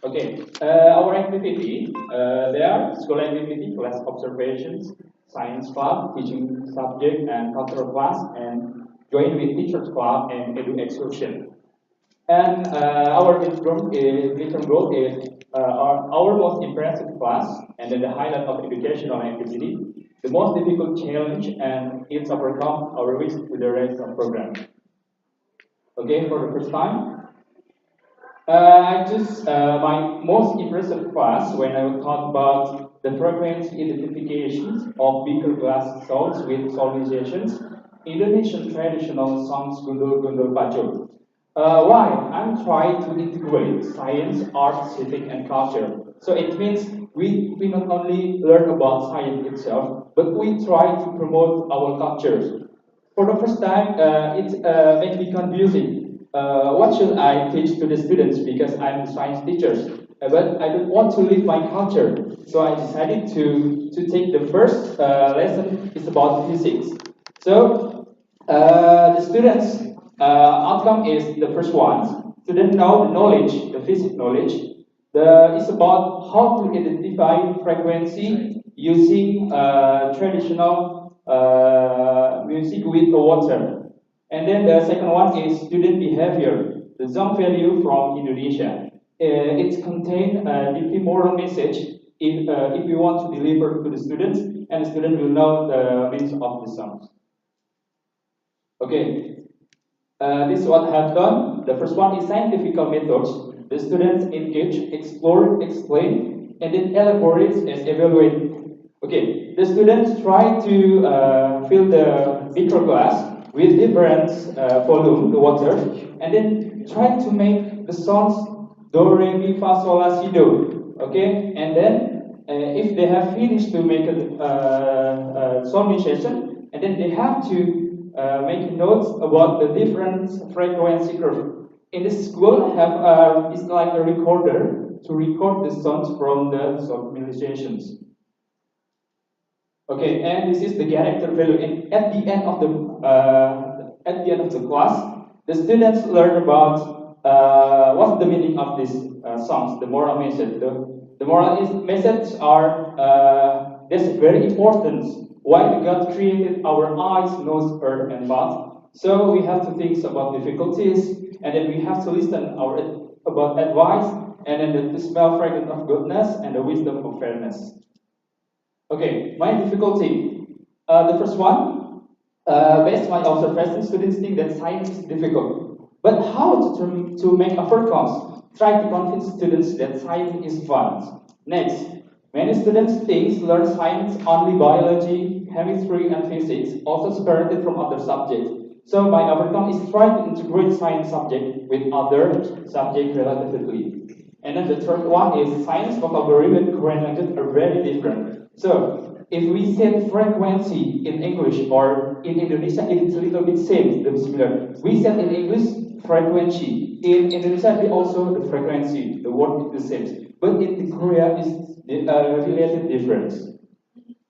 Okay, our activity, there are school activity, class observations, science club, teaching subject and cultural class, and join with teachers club and edu excursion. And our midterm goal is our most impressive class, and then the highlight of educational activity, the most difficult challenge, and it's overcome our wish to the rest of program. Okay, for the first time. I just my most impressive class when I talk about the frequency identifications of bigger glass sounds with solmizations, Indonesian traditional songs gundul gundul baju. Why? I'm trying to integrate science, art, civic, and culture. So it means we not only learn about science itself, but we try to promote our cultures. For the first time, it makes me confusing. What should I teach to the students because I'm a science teacher, but I don't want to leave my culture. So I decided to take the first lesson is about physics. So the students' outcome is the first one. Students know the knowledge, the physics knowledge. It's about how to identify frequency using traditional music with the water. And then the second one is student behavior, the zone value from Indonesia. It contains a deeply moral message if we want to deliver to the students, and the student will know the meaning of the songs. Okay, this is what I have done. The first one is scientific methods. The students engage, explore, explain, and then elaborate and evaluate. Okay, the students try to fill the beaker glass with different volume, the water, and then try to make the sounds do, re, mi, fa, sol, la, si, do. Okay, and then if they have finished to make a solmization, and then they have to make notes about the different frequency curve. In this school, have it's like a recorder to record the sounds from the solmizations. Okay, and this is the character value. And at the end of the class, the students learn about what's the meaning of these songs, the moral message. The moral messages are that's very important. Why God created our eyes, nose, earth, and mouth. So we have to think about difficulties, and then we have to listen about advice, and then the smell fragrance of goodness and the wisdom of fairness. Okay, my difficulty. The first one, based on my observation, students think that science is difficult. But how to make overcomes? Try to convince students that science is fun. Next, many students think learn science only biology, chemistry, and physics, also separated from other subjects. So my overcome is try to integrate science subject with other subjects relatively. And then the third one is science vocabulary and Korean language are very different. So if we say frequency in English or in Indonesia, it's a little bit same, similar. We said in English frequency. In Indonesia, we also the frequency. The word is the same, but in the Korea is related difference.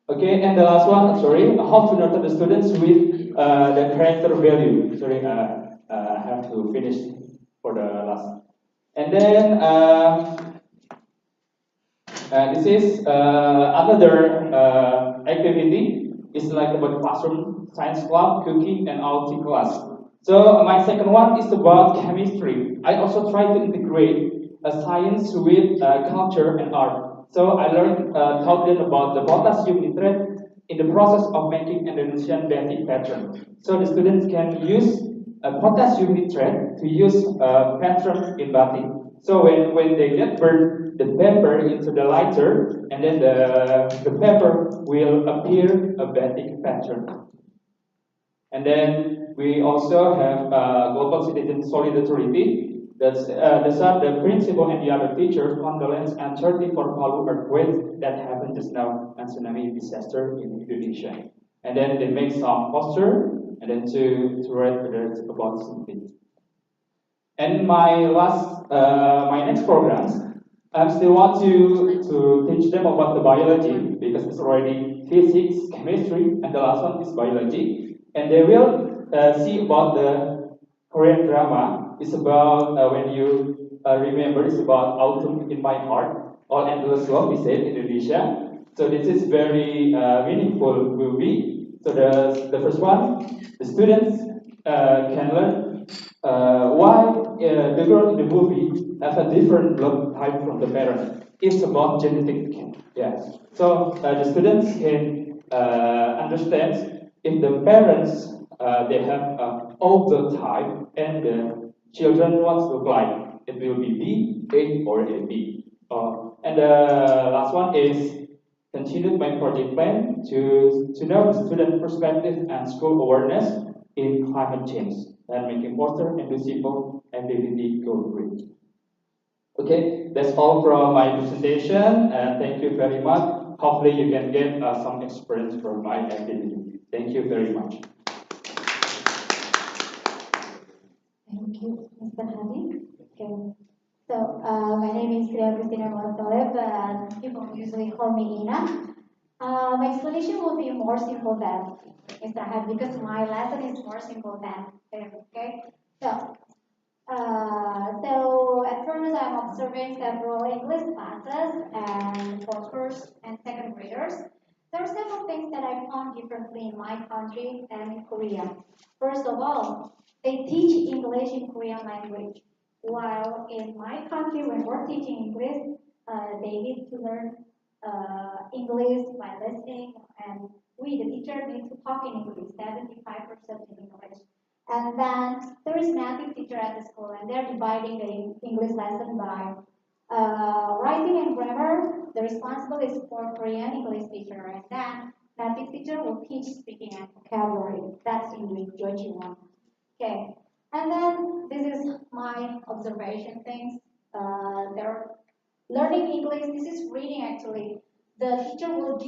Okay, and the last one, sorry, how to nurture the students with the character value. Sorry, I have to finish for the last. And then this is another activity. It's like about classroom, science club, cooking, and OT class. So my second one is about chemistry. I also try to integrate science with culture and art. So I learned taught them about the potassium nitrate in the process of making Indonesian batik pattern. So the students can use potassium nitrate to use pattern in batik. So when they get burned the paper into the lighter, and then the paper will appear a batik pattern. And then we also have global citizen solidarity. That's the principal and the other teachers condolence and 34 Palu earthquake that happened just now and tsunami disaster in Indonesia. And then they make some poster and then to write about something. And my next programs, I still want to teach them about the biology because it's already physics, chemistry, and the last one is biology. And they will see about the Korean drama It's about when you remember. It's about autumn in my heart. All endless love. We say in Indonesia. So this is very meaningful movie. So the first one, the students can learn why the girl in the movie has a different blood type from the parents. It's about genetic. Yes. So the students can understand if the parents they have all the type and the children what look like. It will be B, A, or A, B. And the last one is continued my project plan to know the student perspective and school awareness in climate change and making water and simple activity go green. Okay, that's all from my presentation, and thank you very much. Hopefully you can get some experience from my activity. Thank you very much. Thank you, Mr. Hadi. Okay. So, my name is Kriya Christina Montole, but people usually call me Ina. My explanation will be more simple than Mr. Hadi because my lesson is more simple than him. Okay. So at first I'm observing several English classes and for first and second graders. There are several things that I found differently in my country and in Korea. First of all, they teach English in Korean language, while in my country when we're teaching English, they need to learn English by listening, and we, the teacher, need to talk in English, 75% in English. And then there is native teacher at the school, and they're dividing the English lesson by writing and grammar. The responsible is for Korean English teacher, and then native teacher will teach speaking and vocabulary. That's English, Georgie one. Okay, and then this is my observation things. They're learning English. This is reading actually. The teacher will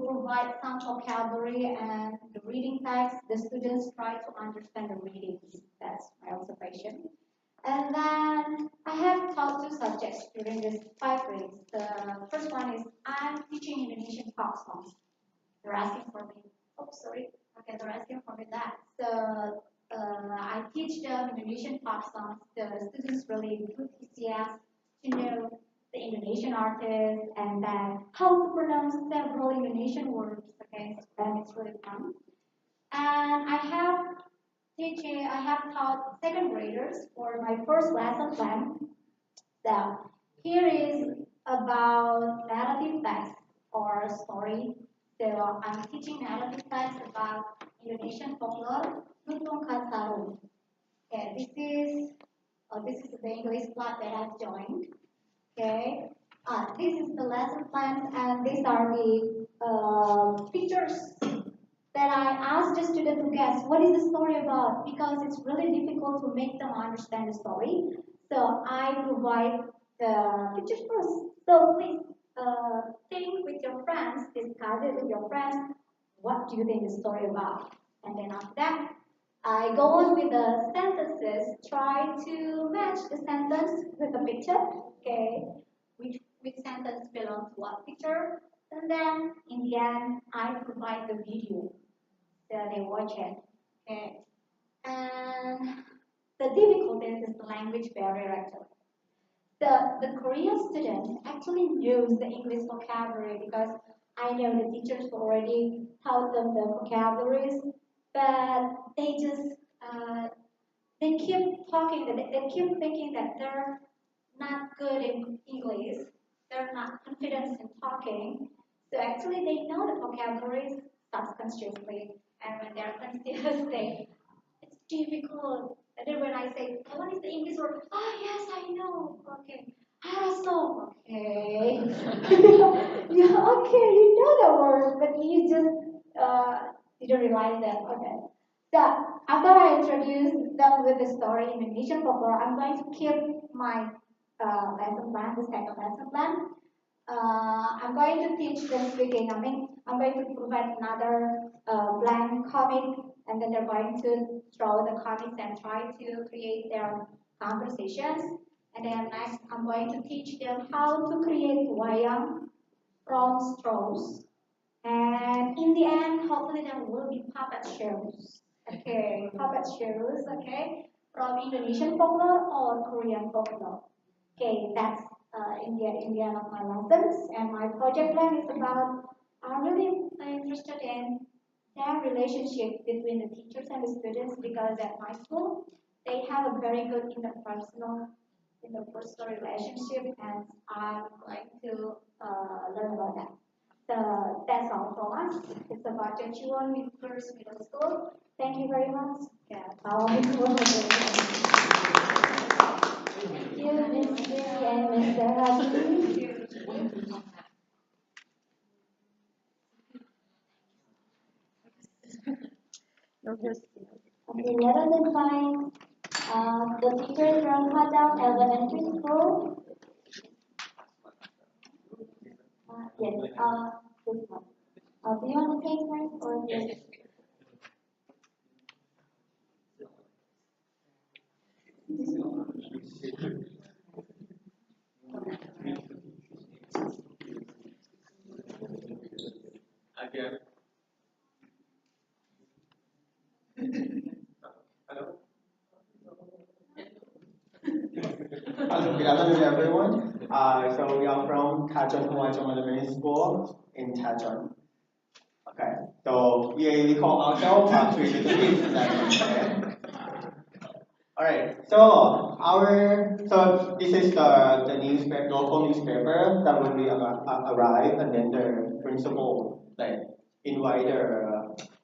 provide some vocabulary and the reading text. The students try to understand the readings. That's my observation. And then I have taught two subjects during this 5 weeks. The first one is I'm teaching Indonesian pop songs. They're asking for me. Oh, sorry. Okay, they're asking for me that. So I teach them Indonesian pop songs. The students really enthusiastic to know the Indonesian artists and then how to pronounce several Indonesian words. Okay, and it's really fun. And I have taught second graders for my first lesson plan. So here is about narrative text or story. So I'm teaching narrative text about Indonesian folklore, Lutung Katsaru. Okay, this is the English class that I've joined. Okay, this is the lesson plan, and these are the pictures that I asked the student to guess what is the story about because it's really difficult to make them understand the story. So I provide the pictures first. So please think with your friends, discuss it with your friends. What do you think the story about? And then after that, I go on with the sentences. Try to match the sentence with the picture. Okay, which sentence belongs to what picture? And then in the end, I provide the video so they watch it. Okay, and the difficulty is the language barrier actually. The Korean student actually knows the English vocabulary because I know the teachers already taught them the vocabularies, but uh, they keep talking, they keep thinking that they're not good in English, they're not confident in talking. So actually they know the vocabularies subconsciously, and when they're confused, it's difficult. And then when I say, "Oh, what is the English word? Oh, yes, I know. Okay. Parasol. Okay. Yeah, okay, you know the word, but you just didn't realize that. Okay. So after I introduce them with the story in Indonesian folklore, I'm going to keep my lesson plan, the second lesson plan. I'm going to teach them speaking. I mean, I'm going to provide another blank comic, and then they're going to draw the comics and try to create their conversations. And then next, I'm going to teach them how to create wayang from straws. And in the end, hopefully there will be puppet shows. Okay, puppet shows. Okay, from Indonesian folklore or Korean folklore. Okay, that's in the end of my lessons. And my project plan is about, I'm really interested in their relationship between the teachers and the students because at my school, they have a very good interpersonal relationship and I'm going to learn about that. So that's all from us. It's about Jechuan with first middle school. Thank you very much. Yeah, thank you, Ms. Judy and Mr. Raji. Okay, let us invite the teachers from Padang Elementary School. Yes, this one. Do you want to take first or yes? Again. Hello. Hello, good afternoon, everyone. So we are from Tachon Elementary School in Tachon. Okay, so we call ourselves three little kids. Okay. All right. So this is the newspaper, local newspaper that will be arrive, and then the principal like invite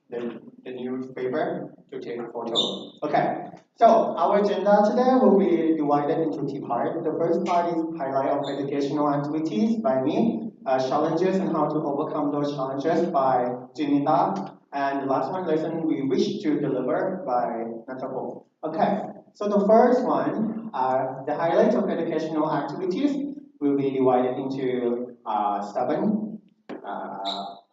the newspaper to take a photo. Okay. So our agenda today will be divided into two parts. The first part is highlight of educational activities by me, challenges and how to overcome those challenges by Junita, and the last one lesson we wish to deliver by Natako. Okay. So the first one, the highlights of educational activities will be divided into seven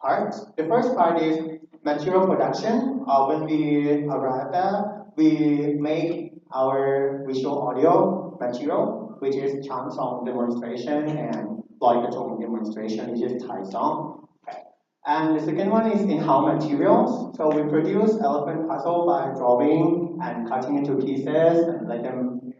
parts. The first part is material production. When we arrive there, we make our visual audio material, which is Chang song demonstration and Loi Kachong demonstration, which is Thai song. And the second one is in-house materials. So we produce elephant puzzle by drawing and cutting into pieces and let them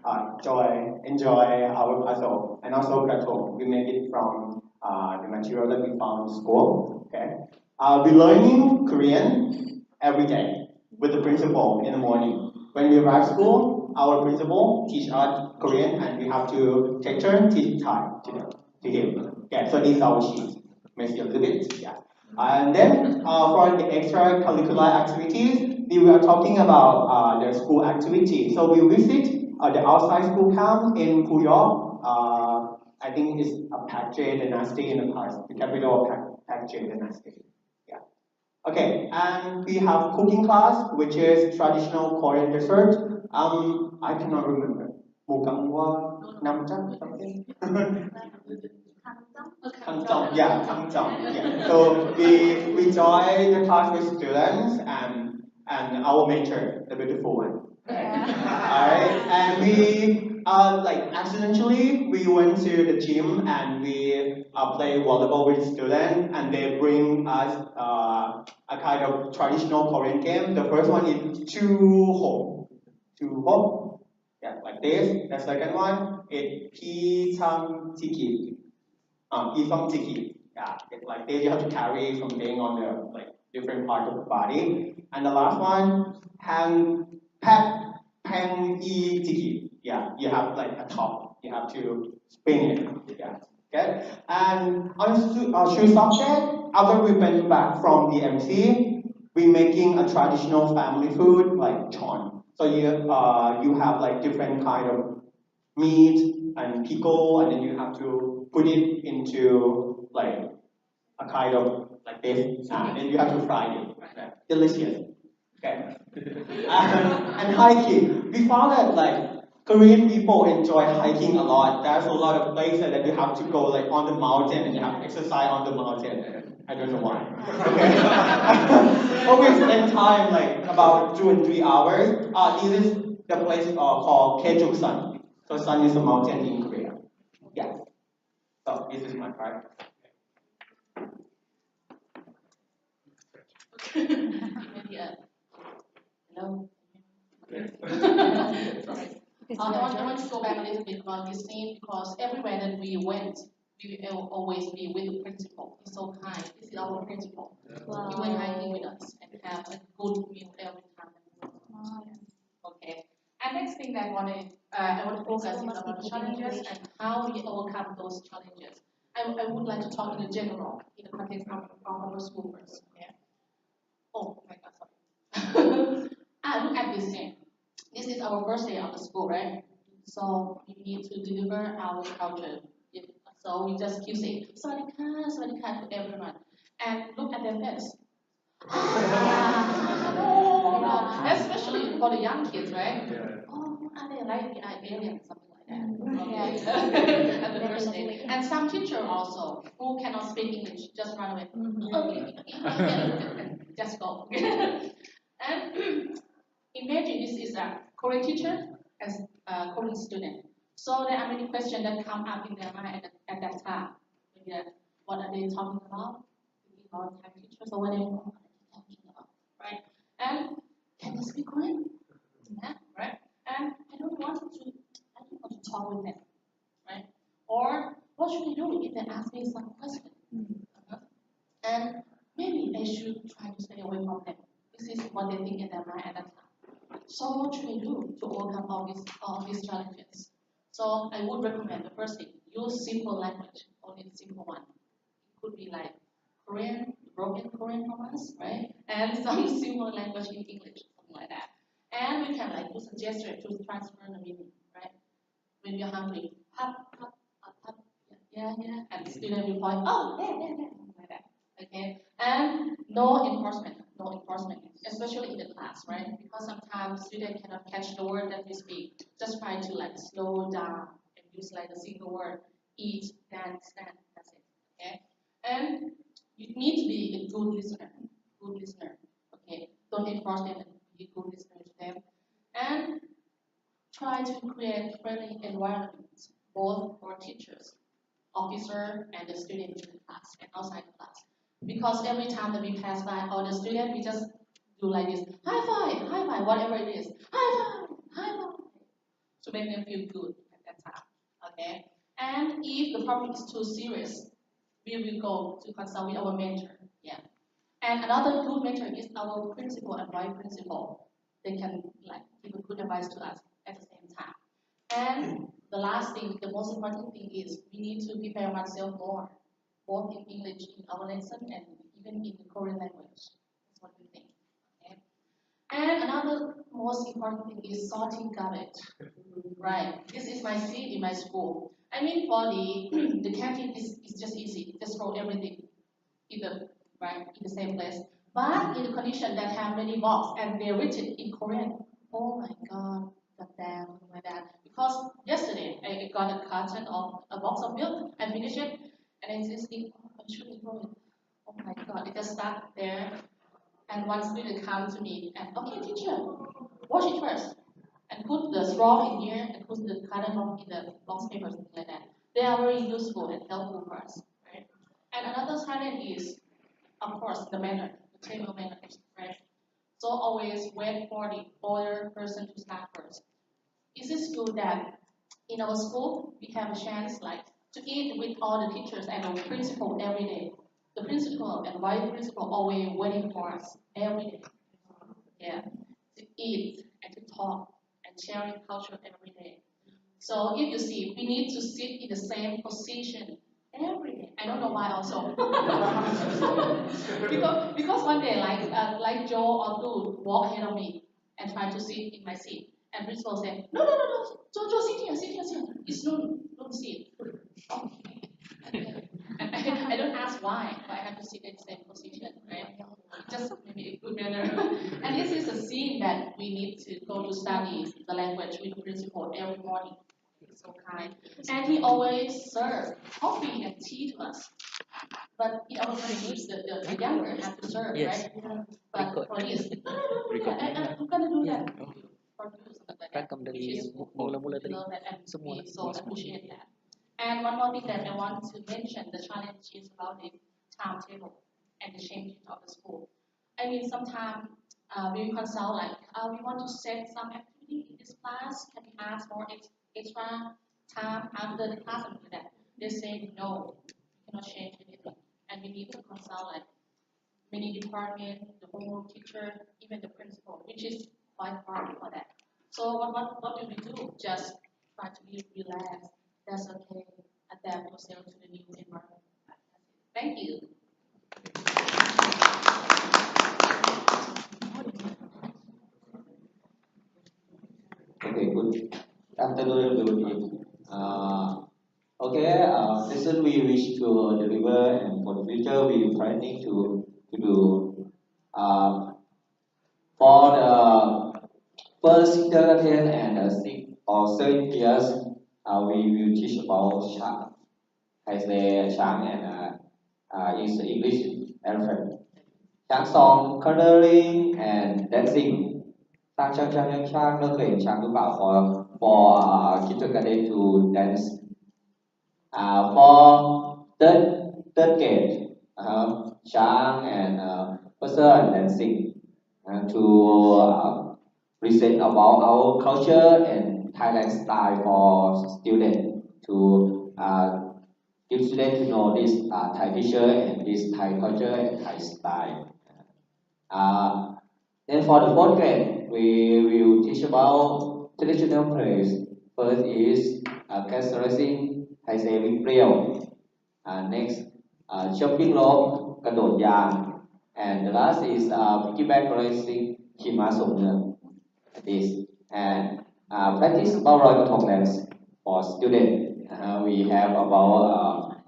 enjoy our puzzle. And also gratong, we make it from the material that we found in school. Okay. We're learning Korean every day with the principal in the morning. When we arrive school, our principal teach us Korean and we have to take turn teach Thai to him. Okay, so these are our sheets. Maybe a little bit, yeah. And then for the extracurricular activities, we were talking about the school activity. So we visit the outside school camp in Puyo. I think it's a Pakche dynasty in the past, the capital of Pakche dynasty. Yeah. Okay, and we have cooking class, which is traditional Korean dessert. I cannot remember. Mukangwa, namcha, something. Kangzong, yeah, Kangzong, yeah. So we join the class with students and our mentor, the beautiful one. Alright, and we like accidentally we went to the gym and we play volleyball with students and they bring us a kind of traditional Korean game. The first one is two ho, yeah, like this. The second one is pi chang tiki. Ifam tiki. Yeah, it's like this. You have to carry something on the like different part of the body. And the last one, hang pat hang e tiki. Yeah, you have like a top. You have to spin it. Yeah. Okay. And on shoe subject, after we went back from the MC, we making a traditional family food like chon. So you have like different kind of meat and pickle, and then you have to put it into like a kind of like this, and then you have to fry it. Okay. Delicious. Okay. And hiking. We found that like Korean people enjoy hiking a lot. There's a lot of places that you have to go like on the mountain and you have to exercise on the mountain. I don't know why. Okay. But we spend time like about 2 and 3 hours. This is the place called Kejuksan. So Sun is a mountain in Korea. Yeah. So this is my part. Yeah. Hello. Sorry. I want to go back a little bit about this thing because everywhere that we went, we will always be with the principal. He's so kind. This is our principal. Wow. He will hiking with us and have a good meal every time. Wow. Okay. And next thing that I want to focus is about the challenges and how we overcome those challenges. I would like to talk in general, in the context of our school first. Okay? Oh my God, sorry. Look at this thing. This is our first day of the school, right? So we need to deliver our culture. So we just keep saying Sawadika to everyone. And look at their face. Especially for the young kids, right? Oh, are they like the aliens, something like that? Okay. At the first day. And some teacher also who cannot speak English, just run away. Okay, just go. And imagine this is a Korean teacher as a Korean student. So there are many questions that come up in their mind at that time. What are they talking about? Our Thai teachers or whatever talking about, right? And can they speak Korean? Yeah, right? And I don't want to talk with them, right? Or what should I do if they ask me some question? And maybe I should try to stay away from them. This is what they think in their mind at that time. So what should I do to overcome all these challenges? So I would recommend the first thing, use simple language, only the simple one. It could be like Korean, broken Korean from us, right? And some simple language in English, something like that. And we can like use a gesture to transfer the meaning, right? When you're hungry, hop, hop, hop, hop, yeah, and the student will point, oh, there, something like that. Okay? And no enforcement, especially in the class, right? Because sometimes students cannot catch the word that we speak. Just try to like slow down and use like a single word, eat, dance, stand, that's it. Okay? And you need to be a good listener. Okay? Don't enforce them and be a good listener to them. And try to create friendly environments, both for teachers, officer, and the student in the class and outside the class. Because every time that we pass by all the students, we just do like this, high five, whatever it is, high five, to make them feel good at that time. Okay? And if the problem is too serious, we will go to consult with our mentor. Yeah. And another good mentor is our principal and vice principal. They can like give a good advice to us at the same time. And the last thing, the most important thing is we need to prepare ourselves more, both in English in our lesson and even in the Korean language. That's what we think. Okay? And another most important thing is sorting garbage. Right. This is my seat in my school. I mean, for the canteen is just easy. Just throw everything in the same place. But in the condition that have many boxes and they're written in Korean. Oh my God, goddamn, like that. Because yesterday I got a carton of a box of milk. I finished it, and I just think, oh, I shouldn't throw it. Oh my God, it just stuck there. And one student comes to me and, okay, teacher, wash it first. And put the straw in here and put the carton in the box paper, something like that. They are very useful and helpful for us, right? And another challenge is, of course, the manner, the table manners, right? So always wait for the older person to start first. Is it good that in our school we have a chance like to eat with all the teachers and the principal every day? The principal and vice principal always waiting for us every day. Yeah, to eat and to talk and sharing culture every day. So if you see, we need to sit in the same position every day. I don't know why also. because one day like Joe or Lou walk ahead of me and try to sit in my seat. And principal said, no, Joe, sit here. It's Lou seat. Okay. And I don't ask why I have to sit in the same position, right? Just maybe a good manner. And this is a scene that we need to go to study the language with the principal every morning. He's so kind. And he always serve coffee and tea to us. But in our country, the younger have to serve, Yes. right? But for this, no, I'm gonna do that. For you, something like that. Rangkam Which dari is yang mula-mula tadi. love that and Semua we so semua. appreciate that. And one more thing that I want to mention, the challenge is about the timetable and the changes of the school. I mean, sometimes we will consult like, we want to set some activity in this class. Can we ask for extra time after the class and do that? They say no, we cannot change anything, and we need to consult like many department, the whole teacher, even the principal, which is quite hard for that. So what do we do? Just try to be relaxed. That's okay. Adapt yourself to the new environment. Thank you. Okay, good afternoon, everybody. Lesson we wish to deliver, and for the future we planning to do. For the first kindergarten and 6 or 7 years, we will teach about shark. I say shark and is English elephant. Shark song, coloring and dancing. Shark, nó create shark about for kindergarten to dance. For third grade, shark and person dancing to present about our culture and Thailand style for students to give students to know this Thai teacher and this Thai culture and Thai style. Then for the fourth grade, we will teach about traditional plays. First is castle racing, Thai say with real. Next, jumping rope, กระโดดยาง and the last is piggyback racing, ขี่ม้าส่งเมือง this and practice about ลอยกระทง dance for students. We have about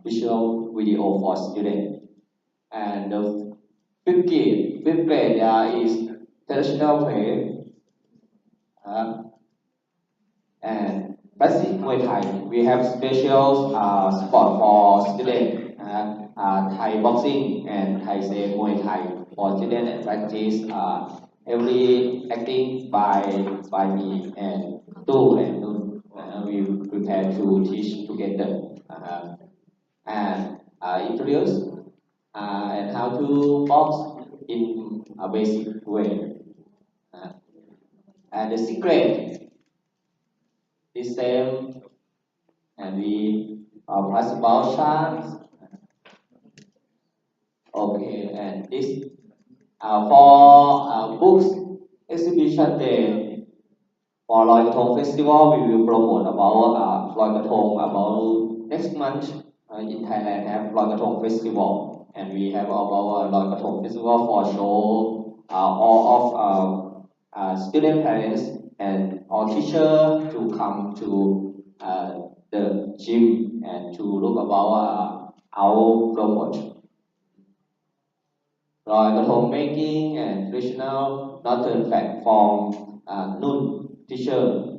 visual video for students. And the fifth grade is traditional play and basic Muay Thai. We have special sport for students. Thai boxing and Thai say Muay Thai for students and practice every acting by me and Tu and Nun. We prepare to teach together and introduce and how to box in a basic way. And the secret is same, and we plus about sharks. Okay, and this for books exhibition day for Loi Krathong festival, we will promote about Loi Krathong about next month in Thailand have Loi Krathong festival, and we have about Loi Krathong festival for show all of student parents and all teachers to come to the gym and to look about our promote. Loi Krathong making and traditional northern fact from Nun teacher.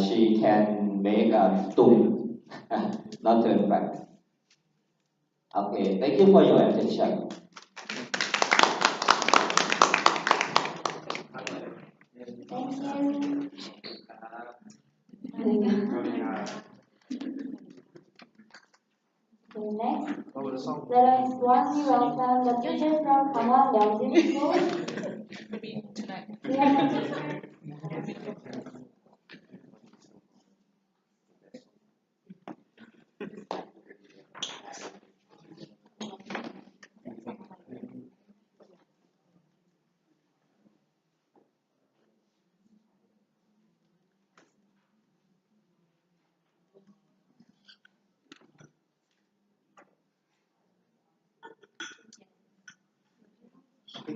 She can make a tung northern fact. Okay, thank you for your attention. Thank you. Okay, next, let us warmly welcome the teacher from Kamon Belgium School. Maybe tonight. Dear teacher.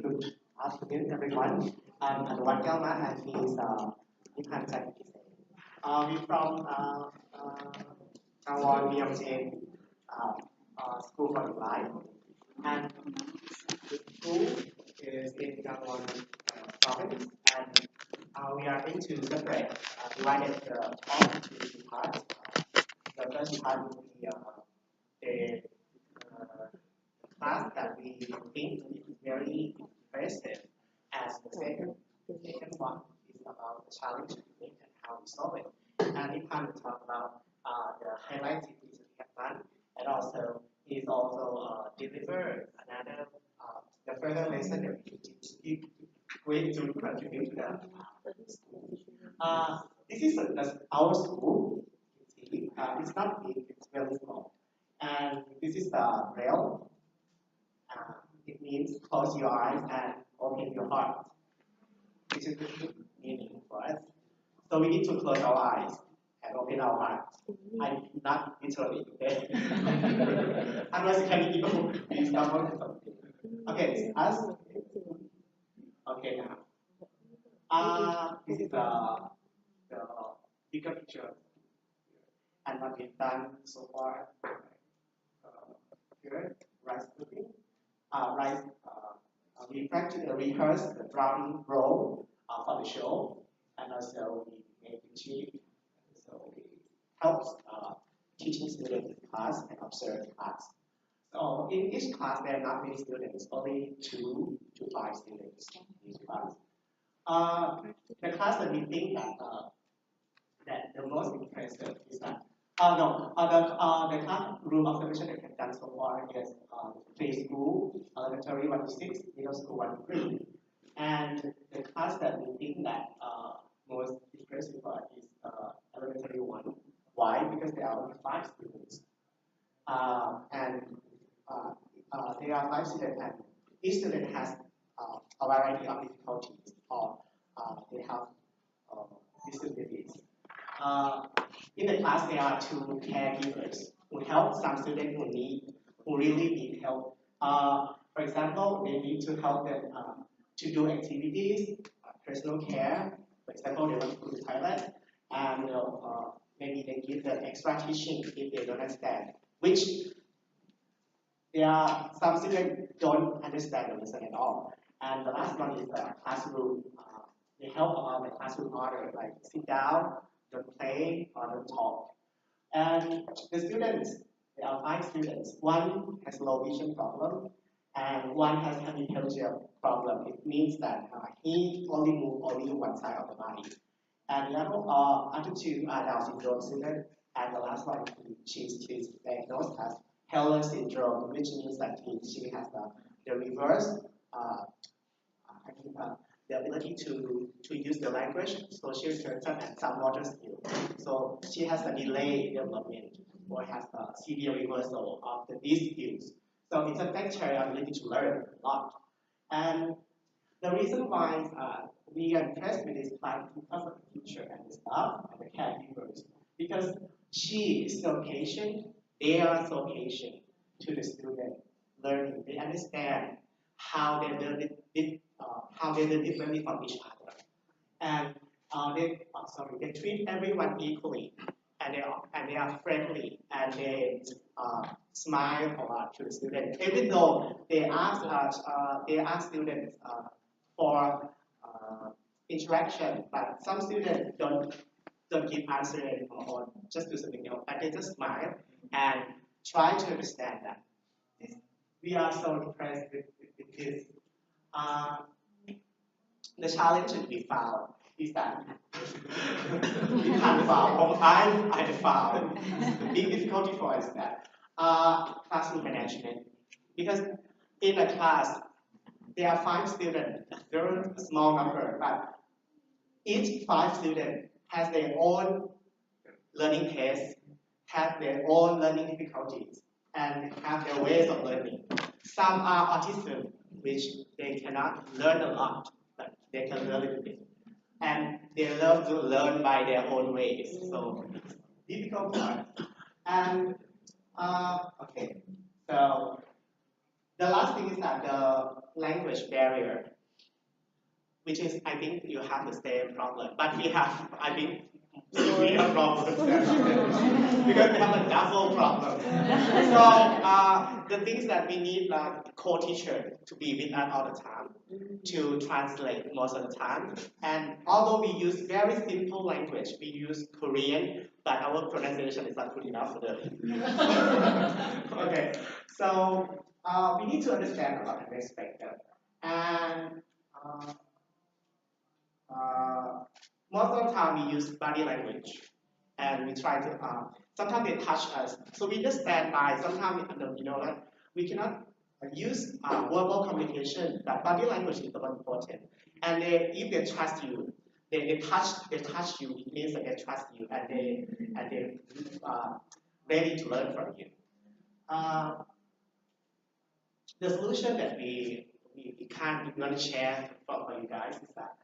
Good afternoon, everyone. I'm Anwar Kelma, and he's Nipan Chinese. We're from Kawon BMJ School for Life, and the school is in Kawon province, and we are into separate, divided all into two parts. The first part will be the class that we think is very impressive, as the second one is about the challenge we make and how we solve it. And we plan to talk about the highlights things we have done, and also is also deliver another the further lesson that we teach way to contribute to the school. This is our school. It's not big, it's very small. And this is the rail. It means close your eyes and open your heart. This is the meaning for us. So we need to close our eyes and open our hearts. I not literally, okay? Otherwise you can be stumble to something. Okay, it's us. Okay, now. This is the bigger picture and what we've done so far. Here, rice cooking. We practically rehearse the drum roll for the show, and also we make the cheap. So it helps teaching students in class and observe class. So in each class, there are not many students, only 2 to 5 students in each class. The class that we think that the most impressive is that the classroom observation that we've done so far is preschool, elementary 1 to 6, middle school 1 to 3, and the class that we think that most impressive is elementary 1. Why? Because there are only 5 students, and there are 5 students, and each student has a variety of difficulties, or they have disabilities. In the class, there are 2 caregivers who help some students who really need help. For example, they need to help them to do activities, personal care. For example, they want to go to Thailand, and maybe they give them extra teaching if they don't understand, which there are some students don't understand the lesson at all. And the last one is the classroom. They help about the classroom order, like sit down, don't play, or don't talk. And the students, there are 5 students. One has low vision problem, and one has hemiplegia problem. It means that he only moves only one side of the body. And the other 2 are Down syndrome students, and the last one, she's diagnosed as Heller syndrome, which means that she has the reverse, the ability to use the language, social interaction, and some motor skills. So she has a delayed development or has a severe reversal of these skills. So it's affects her ability to learn a lot. And the reason why we are impressed with this class because of the teacher and the staff and the caregivers, because she is so patient, they are so patient to the student learning. They understand how they learn differently from each other, and they treat everyone equally, and they are friendly, and they smile a lot to the students. Even though they ask students for interaction, but some students don't give answer anymore or just do something else, but they just smile and try to understand that. We are so impressed with this. The challenge that we found is that we can't found. I found the big difficulty for us is that classroom management, because in a class there are 5 students, very small number, but each 5 students has their own learning pace, have their own learning difficulties, and have their ways of learning. Some are autism, which they cannot learn a lot, but they can learn a little bit. And they love to learn by their own ways. So it's difficult part. And okay, so the last thing is that the language barrier, which is, I think you have the same problem, but we have, I think, we have problems because we have a double problem. So the things that we need like co-teacher to be with us all the time, to translate most of the time. And although we use very simple language, we use Korean, but our pronunciation is not good enough for them. Okay, so we need to understand about and respect them. And most of the time we use body language, and we try to, sometimes they touch us, so we just stand by. Sometimes, we cannot use verbal communication, but body language is the most important. And if they trust you, they touch you. It means that they trust you, and they ready to learn from you. The solution that we going to share for you guys is that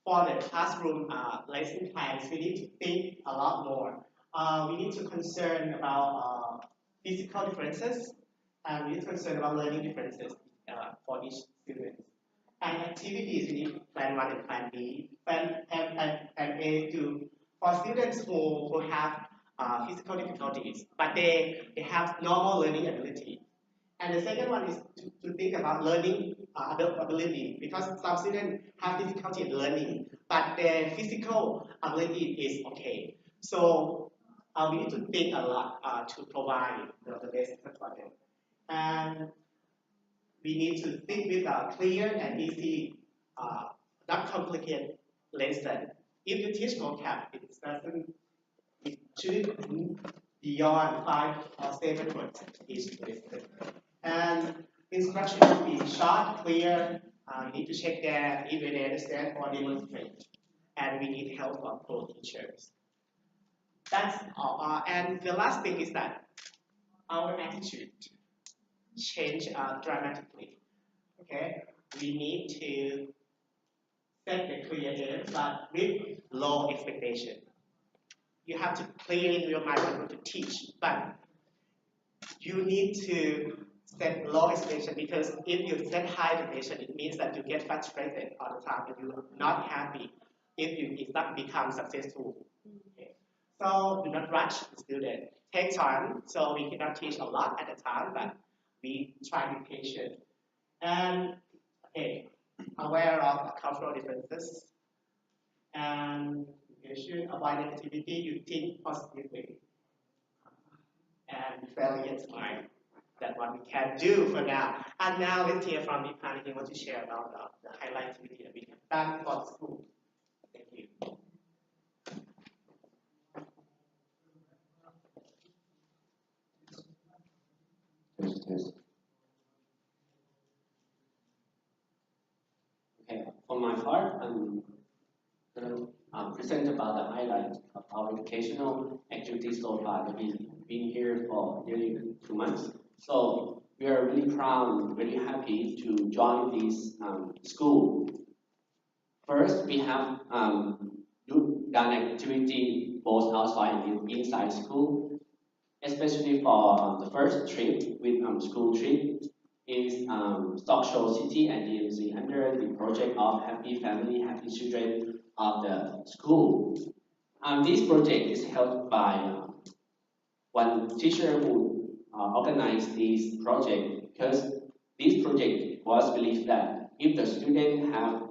for the classroom lesson plans, we need to think a lot more. We need to concern about physical differences, and we need to concern about learning differences for each student. And activities, we need plan 1 and plan B. Plan A for students who have physical difficulties, but they have normal learning ability. And the second one is to think about learning ability, because some students have difficulty in learning, but their physical ability is okay. So we need to think a lot to provide the best for them. And we need to think with a clear and easy, not complicated lesson. If you teach vocab, it shouldn't beyond 5 or 7 words each lesson. And instruction should be short, clear. You need to check that if they understand or demonstrate. And we need help from co-teachers. That's all. And the last thing is that our attitude change dramatically. Okay, we need to set the clear aim, but with low expectation. You have to clearly in your mind what you want to teach, but you need to set low expectation, because if you set high expectation, it means that you get frustrated all the time and you're not happy if it not become successful. Okay. So do not rush the student. Take time. So we cannot teach a lot at a time, but we try to be patient. And okay, aware of cultural differences and avoid negativity. You think positively and fairly and smart. That's what we can do for now. And now let's hear from Ipani. He wants to share about the highlight activity that we have done for the school. Thank you. Okay, for my part, I'm going to present about the highlight of our educational activities so far. We've been here for nearly 2 months. So we are really proud, really happy to join this school. First, we have done activity both outside and inside school, especially for the first trip with school trip is Seoul City and DMC under the project of Happy Family, Happy Children of the school. This project is held by one teacher who organized this project, because this project was believed that if the student have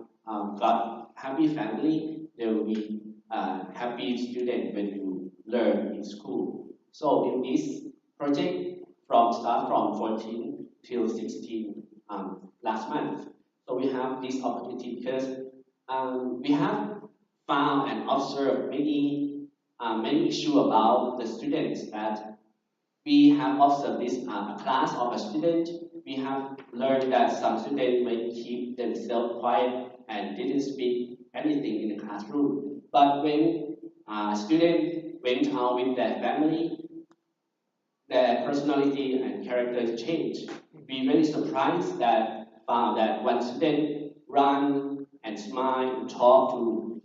got happy family, they will be happy student when you learn in school. So in this project, start from 14 till 16 last month. So we have this opportunity because we have found and observed many issues about the students that we have observed this class of a student. We have learned that some students may keep themselves quiet and didn't speak anything in the classroom. But when students went out with their family, their personality and character changed. We very surprised that found that one student run and smile and talk to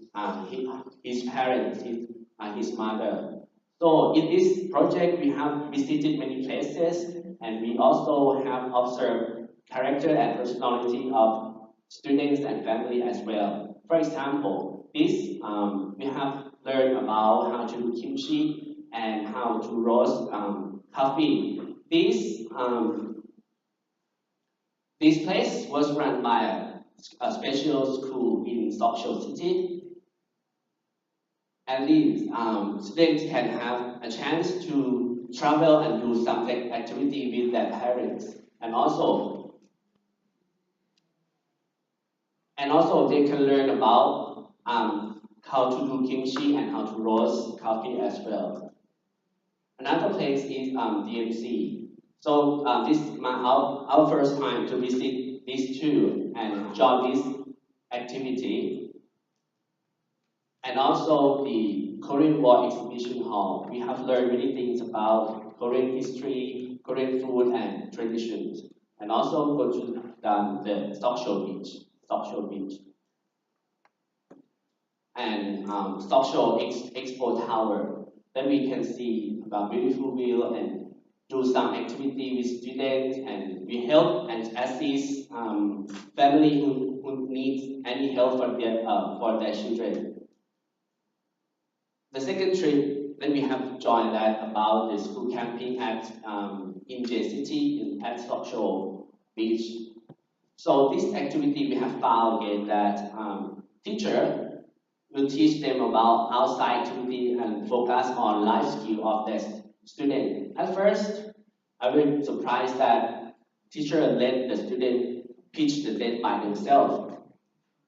his parents, his mother. So in this project, we have visited many places, and we also have observed character and personality of students and family as well. For example, we have learned about how to do kimchi and how to roast coffee. This place was run by a special school in Seoul City. At least students can have a chance to travel and do some activity with their parents, and also they can learn about how to do kimchi and how to roast coffee as well. Another place is DMC. So this is our first time to visit these two and join this activity. And also the Korean War Exhibition Hall. We have learned many things about Korean history, Korean food and traditions. And also go to the Stock Show Beach. And Stock Show Expo Tower. Then we can see a beautiful view and do some activity with students, and we help and assist family who needs any help for their children. The second trip, then we have joined that about the school camping at in J City at Stock Show Beach. So this activity we have found again that teacher will teach them about outside activity and focus on life skill of the student. At first, I was surprised that teacher let the student pitch the tent by themselves.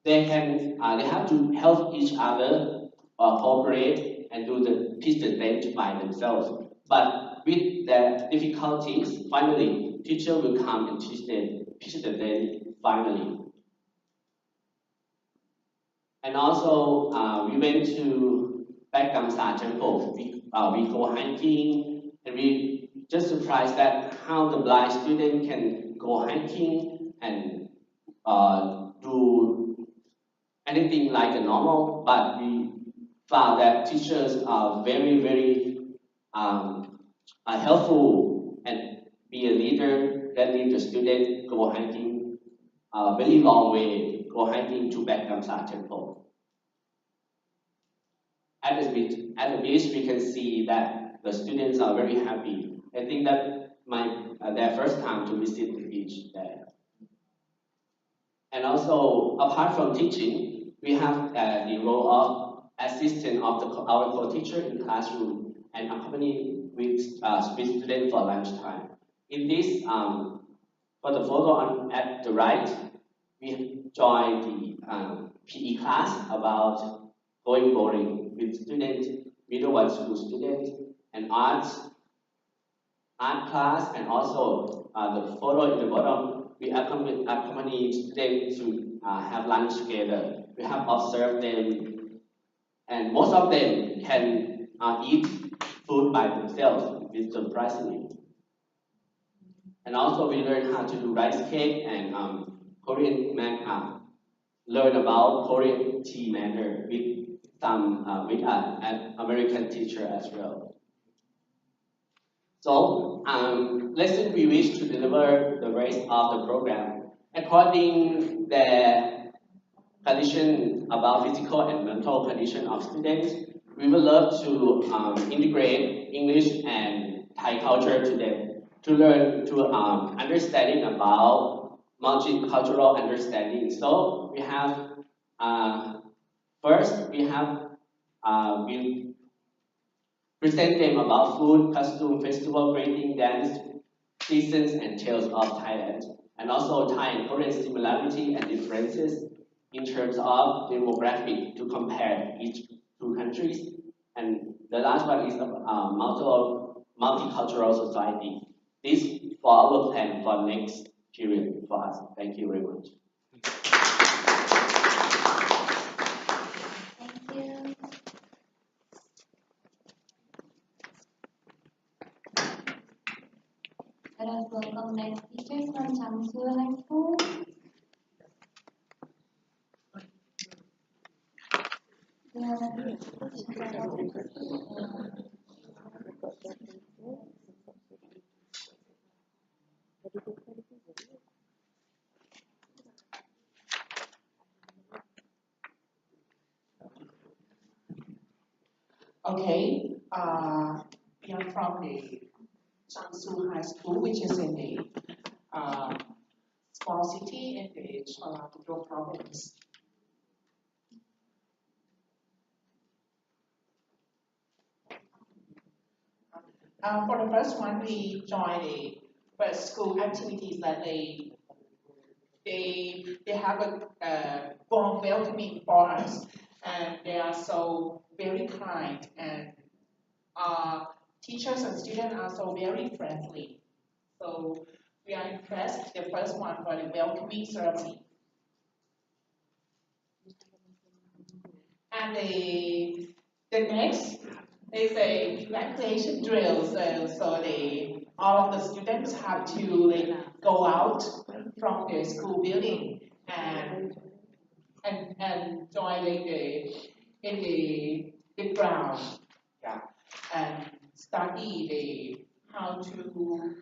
They have to help each other cooperate and do the pitch the tent by themselves. But with the difficulties, finally, teacher will come and teach them pitch the tent finally. And also, we went to Baekgamsa Temple. We go hiking, and we just surprised that how the blind student can go hiking and do anything like a normal. But we found that teachers are very, very helpful and be a leader that lead the student go hiking a very long way, go hiking to Baekgamsa Temple. At the beach, we can see that the students are very happy. I think that their first time to visit the beach there. And also, apart from teaching, we have the role of assistant of our co-teacher in classroom and accompany with students for lunchtime. In this, for the photo at the right, we joined the PE class about going bowling with students, middle one school students, and art class, and also the photo in the bottom, we accompany students to have lunch together. We have observed them, and most of them can eat food by themselves, which is surprising. And also we learn how to do rice cake and Korean learn about Korean tea manner with an American teacher as well. So, lesson we wish to deliver the rest of the program according the condition about physical and mental condition of students. We would love to integrate English and Thai culture to them to learn to understanding about multicultural understanding. So we have first we present them about food, costume, festival, greeting, dance, seasons, and tales of Thailand, and also Thai and Korean similarity and differences in terms of demographic to compare each two countries. And the last one is multicultural society. This for our plan for next period for us. Thank you very much. Thank you. Let us welcome next teachers from Changsu High School. Okay, we are from the Jiangsu High School, which is in the small city in the Jeollabuk-do province. For the first one, we joined the first school activities that they have a warm welcoming for us, and they are so very kind, and teachers and students are so very friendly. So we are impressed. The first one for the welcoming ceremony. And the next is a evacuation drill. So all of the students have to go out from the school building and join in the ground, yeah, and study how to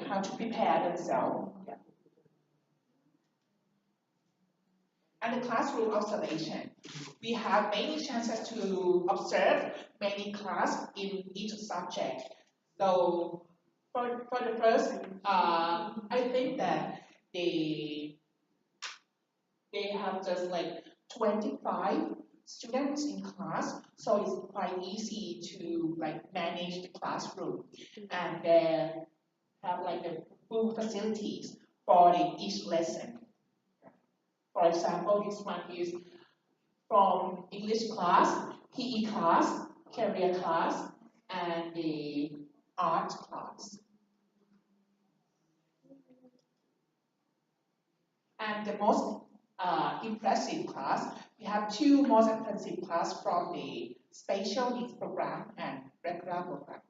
how to prepare themselves. Yeah. And the classroom observation. We have many chances to observe many class in each subject. So for the first, I think that they have just 25 students in class, so it's quite easy to manage the classroom, and they have the full facilities for each lesson. For example, this one is from English class, PE class, career class, and the art class. And the most impressive class, we have two most impressive class from the special needs program and regular program.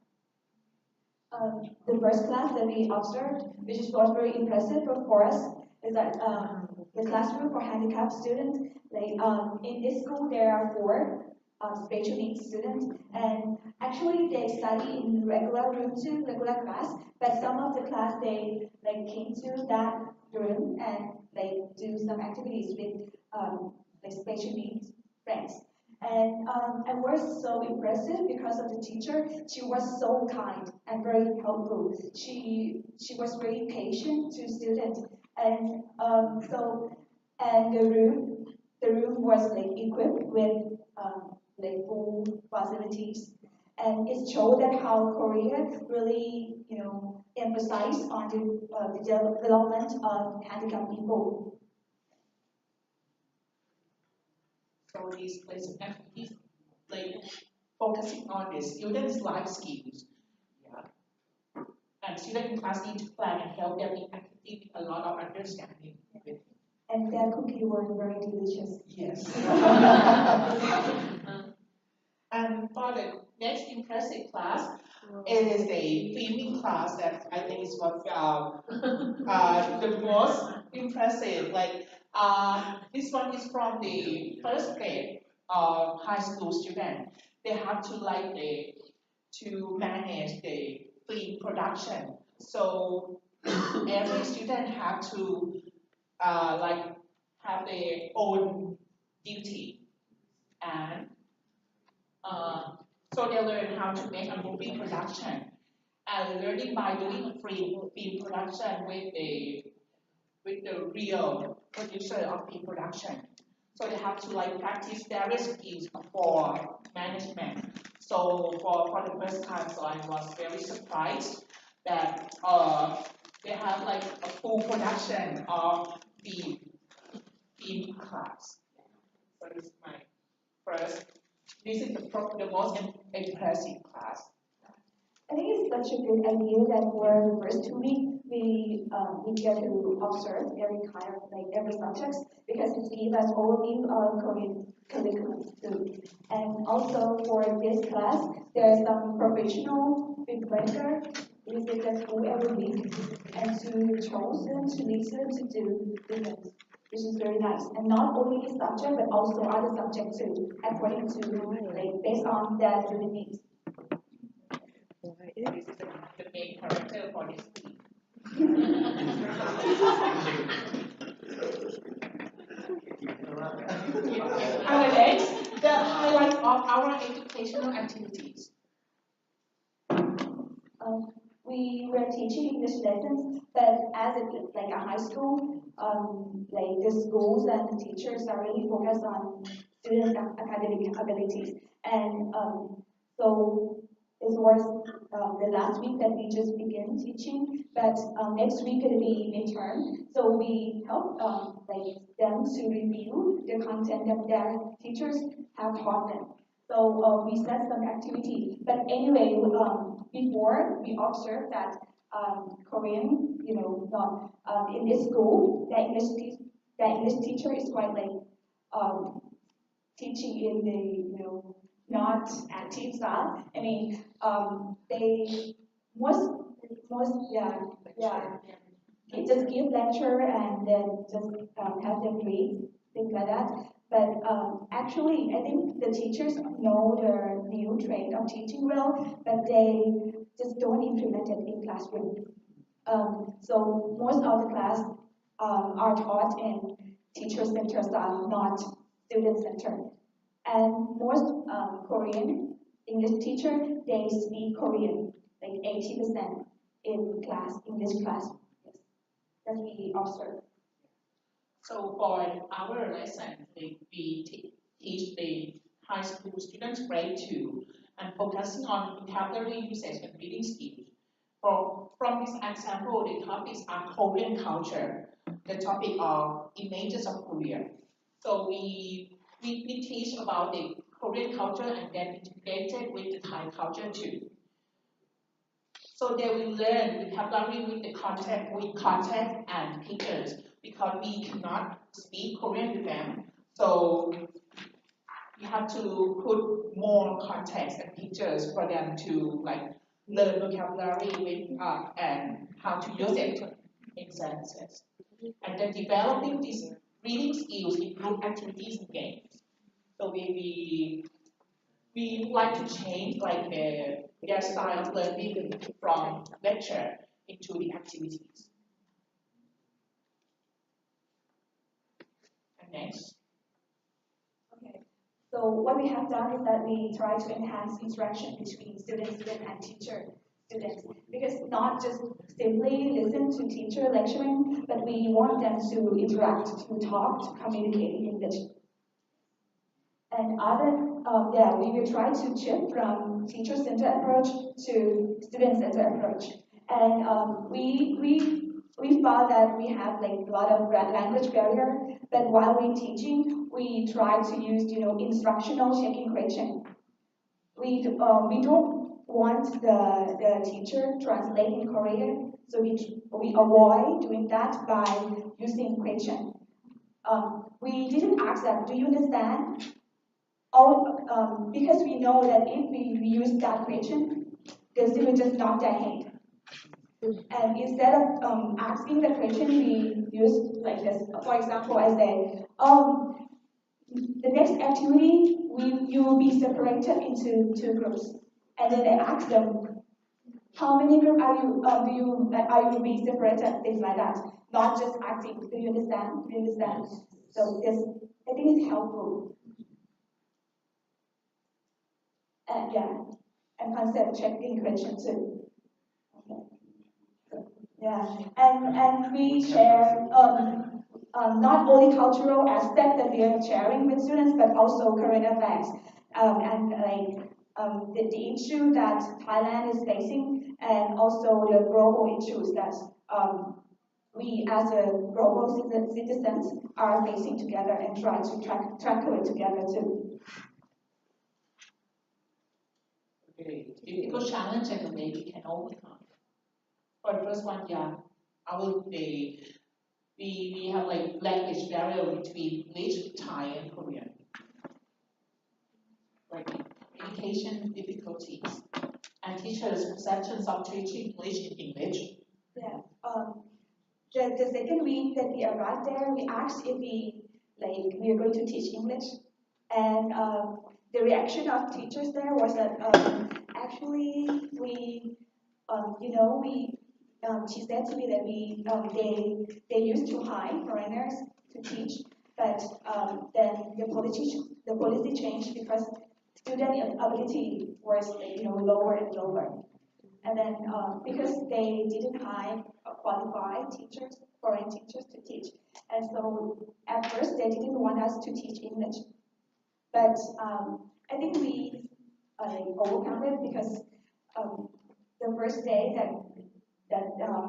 The first class that we observed, which was very impressive for us, is that the classroom for handicapped students. In this school, there are 4 special needs students, and actually they study in regular room too, regular class. But some of the class they came to that room and they do some activities with special needs friends. And I was so impressive because of the teacher. She was so kind and very helpful. She was very patient to students, and and the room was equipped with full facilities, and it showed that how Korea really emphasize on the development of handicapped people. So these places activities focusing on the students' life skills. Yeah. And students in class need to plan and help them in activity with a lot of understanding. And their cookies were very delicious. Yes. And for the next impressive class, it is a filming class that I think is what the most impressive. This one is from the first grade high school student. They have to to manage the film production. So every student have to have their own duty, and so they learn how to make a movie production, and learning by doing a film production with the real producer of film production. So they have to practice various skills for management. So for the first time, so I was very surprised that they have a full production of the film class. So this is my first. This is the most impressive class. I think it's such a good idea that for the first 2 weeks we get to observe every kind of every subject, because it gives us overview of Korean curriculum too. And also for this class, there are some professional filmmaker visit the school every week and to chosen to listen to do films, which is very nice. And not only this subject but also other subjects too, according to based on their student needs. This is the main character for this team. And next, the highlight of our educational activities. We were teaching English lessons, but as a high school, the schools and the teachers are really focused on students' academic abilities, and so this was the last week that we just began teaching, but next week it'll be midterm. So we help them to review the content that their teachers have taught them. So we set some activity. But anyway, before we observed that Korean, in this school, the English teacher is quite teaching in the not active style. I mean, they most they just give lecture and then just have them read things like that. But actually, I think the teachers know the new trend of teaching well, but they just don't implement it in classroom. So most of the class are taught in teacher-centered style, not student-centered. And most Korean English teacher, they speak Korean, like 80% in class, English class. Yes, that we observe. So for our lesson, we teach the high school students grade 2 and focusing on vocabulary usage and reading skills. From this example, the topics are Korean culture, the topic of images of Korea. So we teach about the Korean culture and then integrated with the Thai culture too. So they will learn vocabulary with the content and pictures because we cannot speak Korean with them. So you have to put more context and pictures for them to learn vocabulary with and how to use it in sentences. And then developing these reading skills in group activities and games. So we like to change their style of learning from lecture into the activities. And next. Okay. So what we have done is that we try to enhance interaction between student and teacher students, because not just simply listen to teacher lecturing, but we want them to interact, to talk, to communicate in English. And we will try to shift from teacher-centered approach to student-centered approach. And we found that we have a lot of language barrier, but while we're teaching, we try to use instructional checking question. We don't want the teacher translate in Korean, so we avoid doing that by using question. We didn't ask them, do you understand? Because we know that if we use that question, the student just nod their head. And instead of asking the question, we use like this. For example, I say, the next activity, you will be separated into 2 groups. And then I ask them, how many groups are you be separated? Things like that. Not just asking, do you understand? Do you understand? So this, I think it's helpful. And concept checking question too. Okay. Yeah, and we share not only cultural aspect that we are sharing with students, but also current affairs the issue that Thailand is facing, and also the global issues that we as a global citizens are facing together and try to tackle it together too. Okay, difficult challenge and maybe can overcome. For the first one, we have language barrier between English, Thai, and Korean. Education difficulties and teachers' perceptions of teaching English in English. Yeah. The second week that we arrived there, we asked if we are going to teach English, and the reaction of teachers there was that actually she said to me that they used to hire foreigners to teach, but then the policy changed because student ability was lower and lower, and then because they didn't hire qualified teachers, foreign teachers to teach, and so at first they didn't want us to teach English, but I think we overcome it because the first day that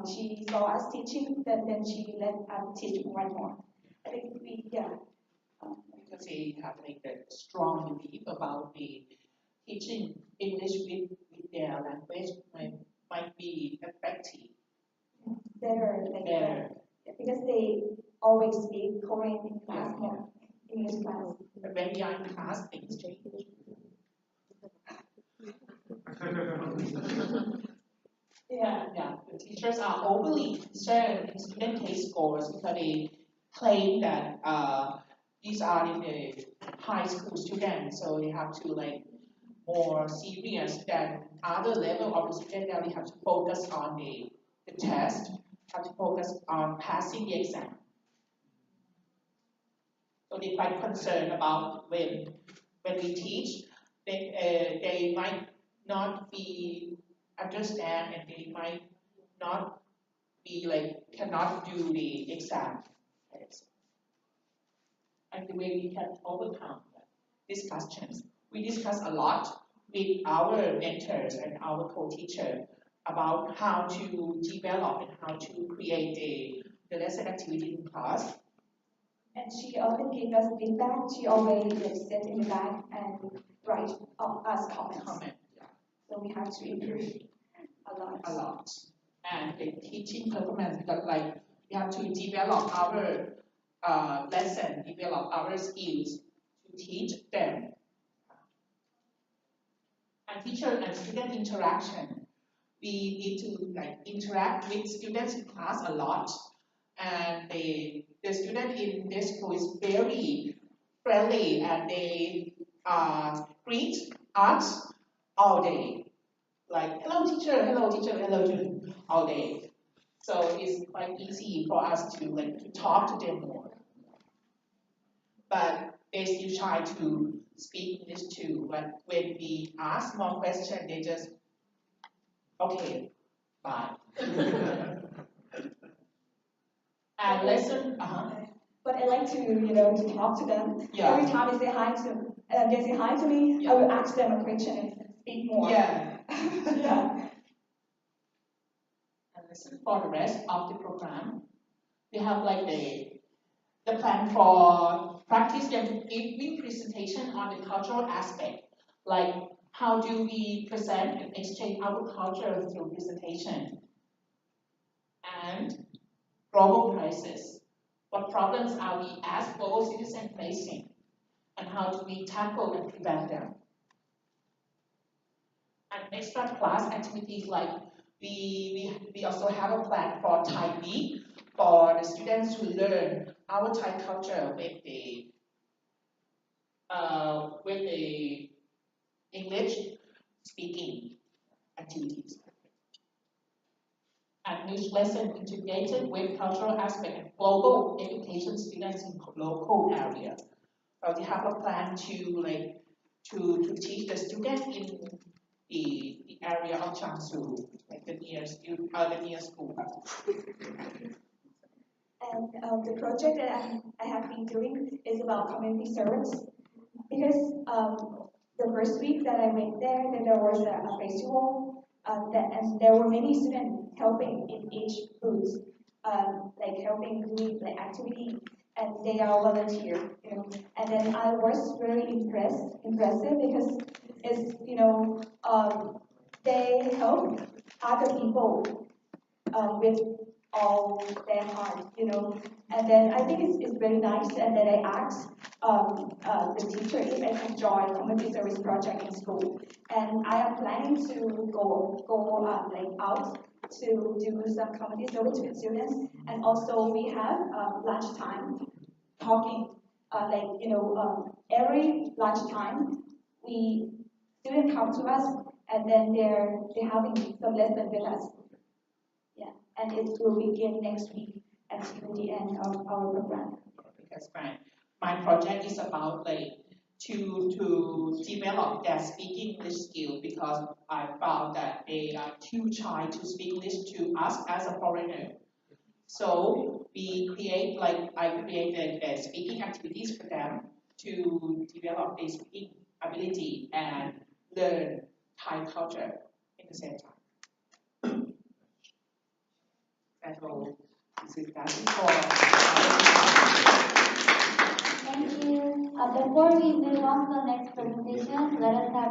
she saw us teaching, then she let us teach more and more. I think Because they have a strong belief about the teaching English with their language might be effective. Better. Because they always speak Korean in class more, English class. When we are in class, Yeah, the teachers are overly concerned in student case scores because they claim that these are in the high school students, so they have to like more serious than other level of the student that we have to focus on the test, have to focus on passing the exam. So they're quite concerned about when we teach, they might not be understand and they might not be like cannot do the exam. And the way we can overcome these questions. We discuss a lot with our mentors and our co-teacher about how to develop and how to create the lesson activity in class. And she often gave us feedback. She always like sit in the back and write us comments. So we have to improve a lot. A lot. And the teaching performance, because like we have to develop our lesson, develop our skills to teach them. And teacher and student interaction. We need to like interact with students in class a lot. And the student in this school is very friendly and they greet us all day. Like, hello teacher, hello teacher, hello teacher, all day. So it's quite easy for us to like to talk to them more. But they still try to speak English too. But when we ask more questions, they just, okay, bye. And lesson, But I like to talk to them. Yeah. Every time they say hi to me, Yeah. I will ask them a question and speak more. Yeah. Yeah. And listen for the rest of the program. We have like the plan for practice them to giving presentation on the cultural aspect. Like how do we present and exchange our culture through presentation? And global crisis. What problems are we as global citizens facing? And how do we tackle and prevent them? And extra class activities like we also have a plan for Thai week for the students to learn our Thai culture with the English speaking activities. And each lesson integrated with cultural aspect and global education students in local area. So we have a plan to teach the students in the area of Jiangsu, like the near school. And the project that I have been doing is about community service. Because the first week that I went there, then there was a festival, and there were many students helping in each booth, like helping doing the activity, and they are volunteer. And then I was very impressive because it's they help other people with all their heart. And then I think it's very nice. And then I asked the teacher if I can join community service project in school. And I am planning to go out to do some community service with students. And also we have lunchtime talking. Every lunchtime students come to us and then they're having some lesson with us. And it will begin next week until the end of our program. That's right. My project is about to develop their speaking English skill because I found that they are too shy to speak English to us as a foreigner. So I created speaking activities for them to develop their speaking ability and learn Thai culture at the same time. So this is that for. Thank you. Before we move on to the next presentation, let us have